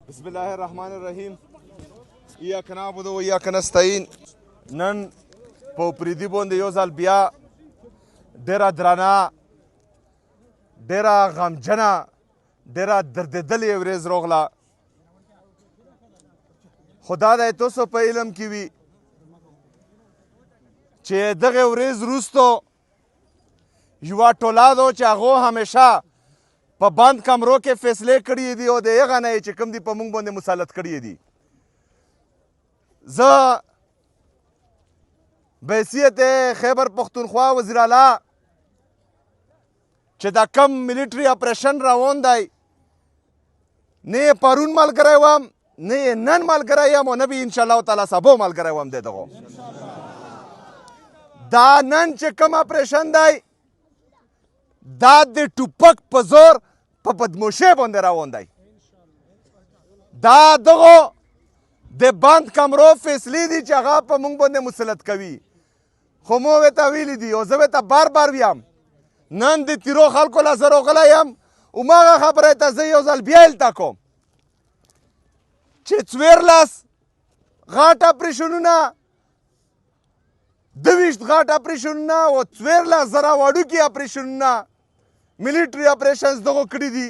بسم الله الرحمن الرحیم. ایاک نعبد و ایاک نستعین. نن په پریدي باندې یو ځل بیا ډېره درنه، ډېره غمجنه، ډېره دردېدلې ورځ راغله. خو دا دی تاسو په علم کې وي چې دغې ورځ وروستو یوه ټوله ده چې هغو همیشه په بند کمرو کې فیصلې کړي دي او د هغه نه یې چې کوم دي په موږ باندې مسلط کړي دي. زه بحیثیت خیبر پښتونخوا وزیر اعلی چې دا کم ملیټري اپریشن روان دی، نه یې پرون ملګری وم، نه یې نن ملګری یم او نه به انشاءالله تعالی سبا ملګری وم د دغو. دا نن چې کوم اپریشن دی دا د ټوپک په زور په بدموشۍ باندې روان دی. دا دغو د بند کمرو فیصلې دي چې هغه په موږ باندې مسلط کوي. خو مو ورته ویلي دي او زه ورته بار بار ویم، نن د تیرو خلکو له زه راغلی یم، هماغه خبره ته زه یو ځل بیا الته کوم چې 14 غټ اپریشنونه، 22 غټ اپریشنونه او 14,000 وړوکي اپریشنونه ملیټري اپریشنز دغو کړي دي.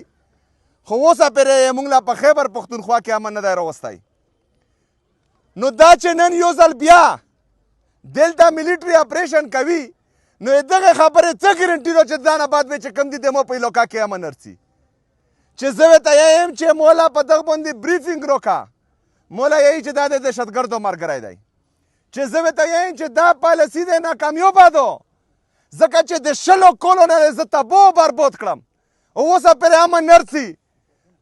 خو اوسه پرې یې موږ له په خیبر پښتونخوا کې امن نه دی راوستی. نو دا چې نن یو ځل بیا دلته ملیټري اپریشن کوي، نو دغه خبرې څه ګرنټي ده چې دا نه بعد به چې کوم دي د مو په علاقه کې امن رسي. چې زه ورته یم چې مولا په دغه باندې بریفینګ وکړه، مولا یایي چې دا د دهشتګردو ملګری دی. چې زه ورته یم چې دا پالیسي دی ناکامیابه ده، ځکه چې د 20 کالو نه زه تباه و برباد کړم او اوسه پرې امن نه رسي،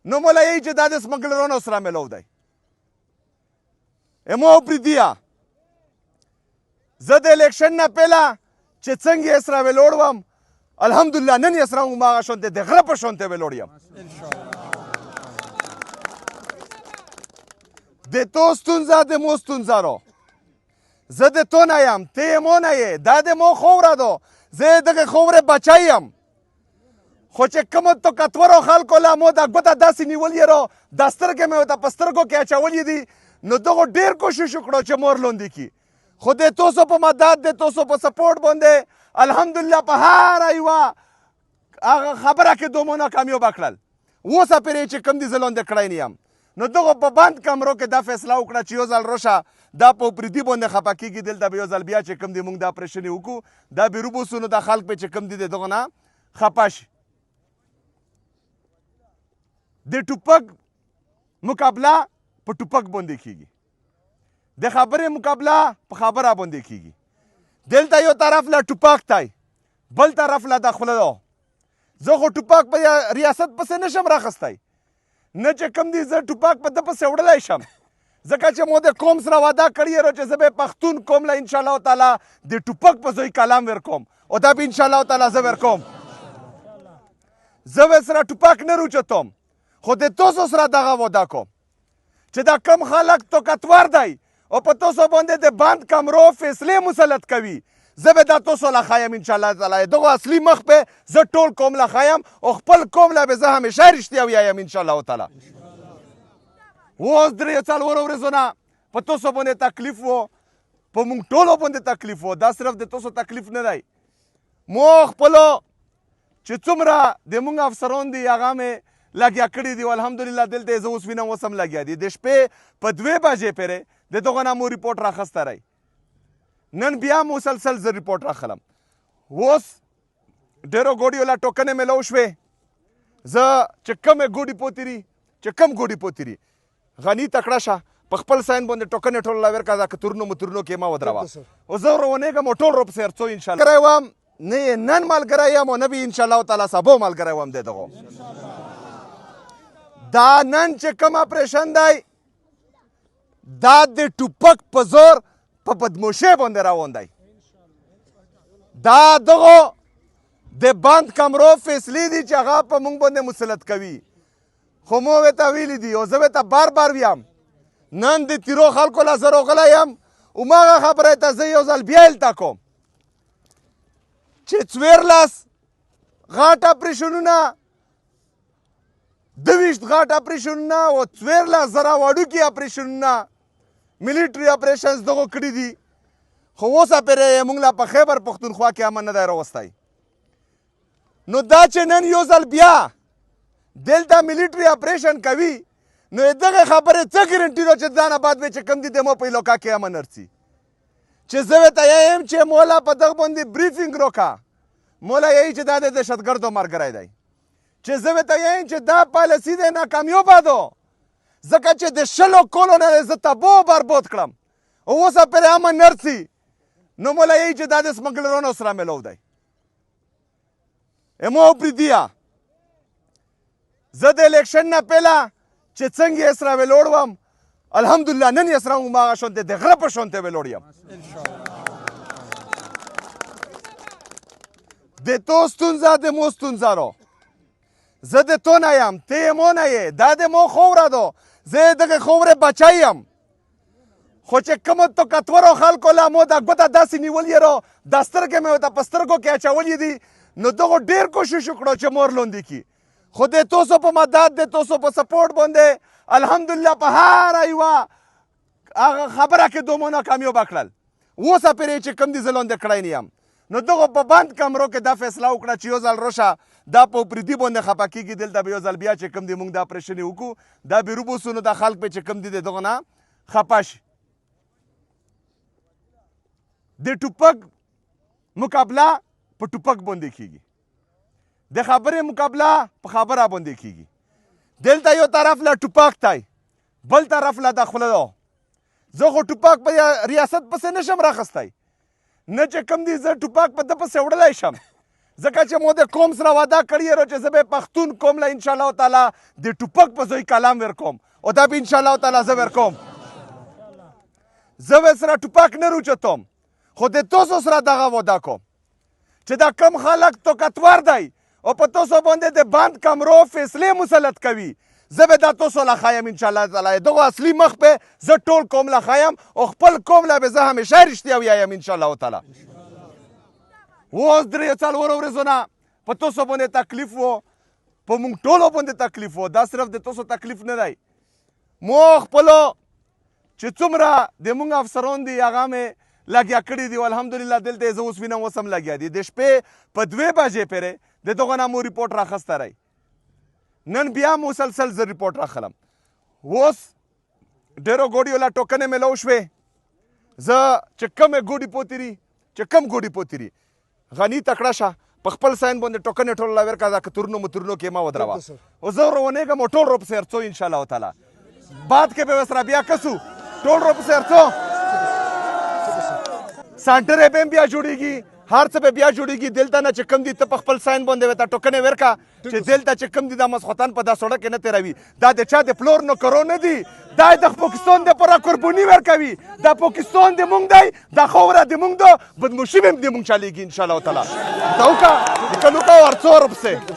نو مولا یایي چې دا د سمګلرانو سره میلاو دی. امو پریدیه زه د الیکشن نه پهله چې څنګه یې سره ویلوړ وم، الحمدلله نن یې سره هماغه شانتې د غره په شانتې ویلوړ یم. د تو ستونزه د مو ستونزه رو، زه د تو نه یم، ته یې مو نه یې، دا د مو خوره ده، زه یې دغې خورې بچی یم. خو چې کومو طاقتورو خلکو له مو دا ګوته داسې نیولې رو، دا سترګې مې ورته په سترګو کې اچولې دي، نو دغو ډېر کوشش وکړو چې مور لاندې کړي. خو د تاسو په مدد، د تاسو په سپورټ باندې الحمدلله په هره یوه هغه خبره کې دومره ناکامیابه کړل. اوسه پرې چې کوم دي زه لاندې کړی نه یم. نو دغو په بند کمرو کې دا فیصله وکړه چې یو ځل راشه دا په پریدي باندې خفه کېږي، دلته به یو ځل بیا چې کوم دي موږ دا اپریشن یې وکړو، دا به روبوسو، نو دا خلک به چې کوم دي د دغو نه خفه شي. د ټوپک مقابله په ټوپک باندې کېږي، د خبرې مقابله په خبره باندې کېږي. دلته یو طرف له ټوپک دی، بل طرف له د خوله ده. زه خو ټوپک په ریاست پسې نشم راخستی، نه چې کوم دي زه ټوپک په ده پسې وړلی شم، ځکه چې مو د قوم سره وعده کړې ده چې زه به پښتون قوم له انشاءالله تعالی د ټوپک په ځای کلام ورکوم او دا به انشاءالله تعالی زه ورکوم. زه به سره ټوپک نه روچتوم، خو د تاسو سره دغه وعده کوم چې دا کم خلک طاقتور دی او په تاسو باندې د بند کمرو فیصلې مسلط کوي، زه به دا تاسو له ښایم انشاءالله تعالی. دغو اصلي مخ به زه ټول قوم له ښایم او خپل قوم له به زه همیشه رښتیا ویایم انشاءالله تعالی. اوس 3-4 ورځو نه په تاسو باندې تکلیف و، په موږ ټولو باندې تکلیف و، دا صرف د تاسو تکلیف نه دی. مو خپلو چې څومره د موږ افسران دي هغه مې لګیا کړي دي او الحمدلله دلته یې زه اوس وینم اوس هم لګیا دي. د شپې په 2 بجې پورې د دغو نه مو ریپورټ راخسته رہی. نن بیا مسلسل زه ریپورټ راخلم. اوس ډېرو ګوډیو له ټوکنې میلاو شوې. زه چې کومې ګوډي پوتې دي، چې کوم ګوډي پوتې دي، غني تکړه شه په خپل ساین باندې ټوکنې ټول لا ورکړه، دا کتورونو متورونو کې ما ودروه او زه روانېږم او ټول روپسې ارڅو انشاءالله. ملګری وم، نه یې نن ملګری یم او نه به انشاءالله تعالی سبا ملګری وم د دغو. دا نن چې کوم اپریشن دی دا د ټوپک په زور په بدموشۍ باندې روان دی. دا دغو د بند کمرو فیصلې دي چې هغه په موږ باندې مسلط کوي. خو مو ورته ویلي دي او زه ورته بار بار ویم، نن د تیرو خلکو له زه راغلی یم، هماغه خبره ته زه یو ځل بیا الته کوم چې 14 غټ اپریشنونه، 22 غاټ اپریشنونه او 14,000 وړوکي اپریشنونه ملیټري اپریشنز دغو کړي دي خو اوسه پرې موږ لا په خیبر پښتونخوا کې امن نه دی راوستی نو دا چې نن یو ځل بیا دلته ملیټري اپریشن کوي نو دغه خبرې څه ګرنټي ده چې دا نه بعد به چې کوم دي د مو په علاقه کې امن رسي چې زه ورته یم چې مولا په دغه باندې بریفینګ وکړه مولا یایي چې دا د دهشتګردو ملګری دی چې زه ورته یم چې دا پالیسي دی ناکامیابه ده ځکه چې د 100 کلو نه زه تباه و برباد کړم او اوسه پرې امن نه رسي نو مولا یایي چې دا د سمګلرانو سره میلاو دی امو پریدیا زه د الیکشن نه پهله چې څنګه یې سره ویلوړ وم الحمدلله نن یې سره هماغه شونتې د غره په شونتې ویلوړ یم د تو ستونزه د مو ستونزه رو زه د تو نه یم ته یې مو نه یې دا د مو خوره ده زه یې دغه خورې بچی یم خو چې کومو توکتورو خلکو له مو دا ګوته داسې نیولې رو دا سترګې مې ورته په سترګو کې اچولې دي نو دغو ډېر کوشش وکړو چې مور لوندې کړي خو د تاسو په مدد د تاسو په سپورټ باندې الحمدلله په هره یوه هغه خبره کې دومره ناکامیابه کړل اوسه پرې چې کوم دي زه لاندې کړی نه یم نو دغو په بند کمرو کې دا فیصله وکړه چې یو ځل راشه دا په پردي باندې خفه کېږي دلته به یو ځل بیا چې کوم دي موږ دا اپریشن یې وکړو دا به روبوسو نو دا خلک به چې کوم دي د دغو نه خفه شي د ټوپک مقابله په ټوپک باندې کېږي د خبرې مقابله په خبره باندې کېږي دلته یو طرف له ټوپک دی بل طرف له دا خوله ده زه خو ټوپک په ریاست پسې نشم راخستی نه چې کوم دي زه ټوپک په ده پسې وړلی شم ځکه چې مو د قوم سره وعده کړې رو چې زه به پښتون قوم له انشاءالله تعالی د ټوپک په ځای کلام ورکوم او دا به انشاءالله تعالی زه ورکوم زه به سره ټوپک نه روچتوم خو د تاسو سره دغه وعده کوم چې دا کم خلک توکتور دی او په تاسو باندې د بند کمرو فیصلې مسلط کوي زه به دا تاسو له ښایم انشاءالله تعالی دغه اصلي مخ به زه ټول قوم له ښایم او خپل قوم له به زه همیشه رښتیا ویایم انشاءالله تعالی اوس 3-4 ورځو نه په تاسو باندې تکلیف و په موږ ټولو باندې تکلیف و دا صرف د تاسو تکلیف نه دی مو خپلو چې څومره د موږ افسران دي هغه مې لګیا کړي دي الحمدلله دلته زه اوس وینم اوس هم لګیا دي د شپې په 2 بجې پورې د دغه نه مو ریپورټ راخسته رہی نن بیا مسلسل زه ریپورټ راخلم اوس ډېرو ګوډیو له ټوکنې میلاو شوې زه چې کومې ګوډي پوتې چې کم ګوډي پوتې غني تکړه شه په خپل ساين باندې ټوکنې ټول لا ورکړه دا کترونو مترونو کې ما ودروا او زه روانېږم ټول روپ سره څو ان شاء الله تعالی بعد کې به وسره بیا کسو ټول روپ سره څو سانټر به بیا جوړیږي هر څه به بیا جوړیږي دلته نه چې کم دي ته په خپل ساين باندې وته ټوکنې ورکا چې دلته چې کم دي د مسخوتان په دا سړک نه تیروي دا د چا د پلور نو کرو نه دي دا د پاکستان د پر قرباني ورکوي دا پاکستان د مونږ دی دا خوره د مونږ ده بدموشي به د مونږ چلیږي ان شاء الله تعالی دا وکړه کلو کا ورڅور په